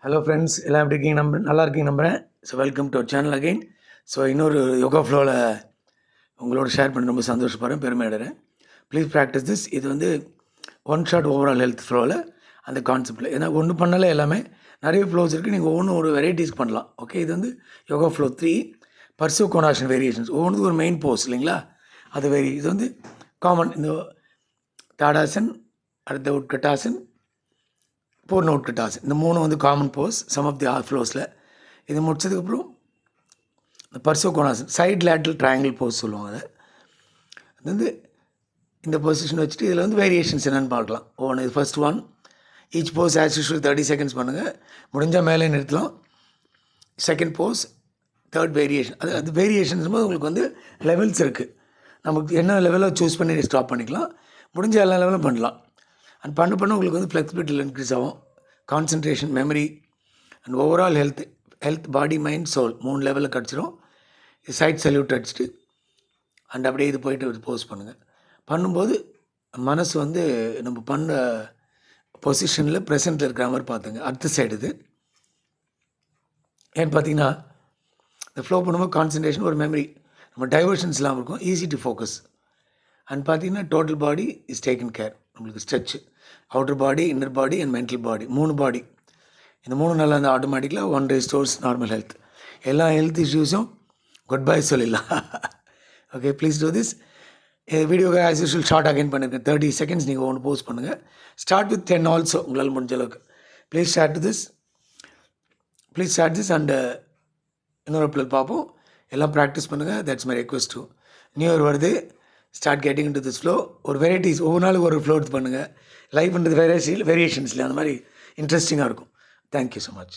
Hello friends, எல்லாம் எப்படி இருக்கீங்க? நல்லா இருக்கீங்க நம்புகிறேன். So welcome to our channel again. So இன்னொரு யோகா ஃப்ளோவில் உங்களோட ஷேர் பண்ண ரொம்ப சந்தோஷப்படுறேன், பெருமை அடைகிறேன். Please practice this. இது வந்து ஒன் ஷாட் ஓவரால் ஹெல்த் ஃப்ளோவில் அந்த கான்செப்டில். ஏன்னா ஒன்று பண்ணாலே எல்லாமே நிறைய ஃப்ளோஸ் இருக்குது. நீங்கள் ஒவ்வொன்றும் ஒரு வெரைட்டிஸ் பண்ணலாம். ஓகே, இது வந்து யோகா ஃப்ளோ 3 பர்சூ கோனாஷன் வேரியேஷன்ஸ். ஒவ்வொன்றுக்கு ஒரு மெயின் போஸ் இல்லைங்களா, அது இது வந்து காமன். இந்த தாடாசன், அடுத்த உட்கட்டாசன், பூர்ண உட்கட்டாசன், இந்த மூணு வந்து common pose some of the ஃப்ளோஸில். இது முடிச்சதுக்கப்புறம் இந்த பர்சோ கோனாசன், சைட் லேட்ரல் ட்ரையாங்கிள் போஸ் சொல்லுவாங்க. அது வந்து இந்த பொசிஷன் வச்சுட்டு இதில் வந்து வேரியேஷன்ஸ் என்னென்னு பார்க்கலாம். இது first one. Each pose as usual 30 seconds பண்ணுங்கள். முடிஞ்சால் மேலே நிறுத்தலாம். Second pose, third variation. அது வேரியேஷன்ஸ் போது உங்களுக்கு வந்து லெவல்ஸ் இருக்குது. நமக்கு என்ன லெவலில் சூஸ் பண்ணி ஸ்டாப் பண்ணிக்கலாம். முடிஞ்ச எல்லா லெவலும் பண்ணலாம். அண்ட் பண்ண உங்களுக்கு வந்து ஃப்ளெக்சிபிலிட்டியில் இன்க்ரீஸ் ஆகும். Concentration, memory and overall health body mind soul 3 லெவலில் கிடச்சிரும். சைட் சல்யூட் அடிச்சுட்டு அண்ட் அப்படியே இது போயிட்டு போஸ் பண்ணுங்கள். பண்ணும்போது மனசு வந்து நம்ம பண்ண பொசிஷனில் ப்ரெசென்ட்டில் இருக்கிற மாதிரி பார்த்துங்க. அடுத்த சைடு இது ஏன்னு பார்த்தீங்கன்னா, இந்த ஃப்ளோ பண்ணும்போது கான்சன்ட்ரேஷன், ஒரு மெமரி, நம்ம டைவர்ஷன்ஸ் இல்லாமல் இருக்கும், ஈஸி டு ஃபோக்கஸ். அண்ட் பார்த்தீங்கன்னா total body is taken care. நம்மளுக்கு stretch, outer body, inner body and mental body, 3 body. இந்த 3 நல்லா இருந்தால் ஆட்டோமேட்டிக்கலாக 1 ரெஸ்டோர்ஸ் நார்மல் ஹெல்த். எல்லா ஹெல்த் இஷ்யூஸும் குட் பை சொல்லிடலாம். Okay, please do this. வீடியோவை ஆஸ் யூஷுவல் ஷார்ட் அகைன் பண்ணியிருக்கேன். 30 செகண்ட்ஸ் நீங்கள் ஒன்று போஸ்ட் பண்ணுங்கள். ஸ்டார்ட் வித் 10 ஆல்சோ, உங்களால் முடிஞ்ச அளவுக்கு. ப்ளீஸ் ஸ்டார்ட் திஸ் அண்ட் இன்னொரு அப்ளல் பார்ப்போம். எல்லாம் ப்ராக்டிஸ் பண்ணுங்கள். That's my request to. New year வருது. Start getting into this flow. ஒரு வெரைட்டிஸ், ஒவ்வொரு நாளுக்கு ஒரு ஃப்ளோ எடுத்து பண்ணுங்கள். லைஃப்ன்றது வேரியேஷன்ஸில் அந்த மாதிரி இன்ட்ரெஸ்டிங்காக இருக்கும். Thank you so much.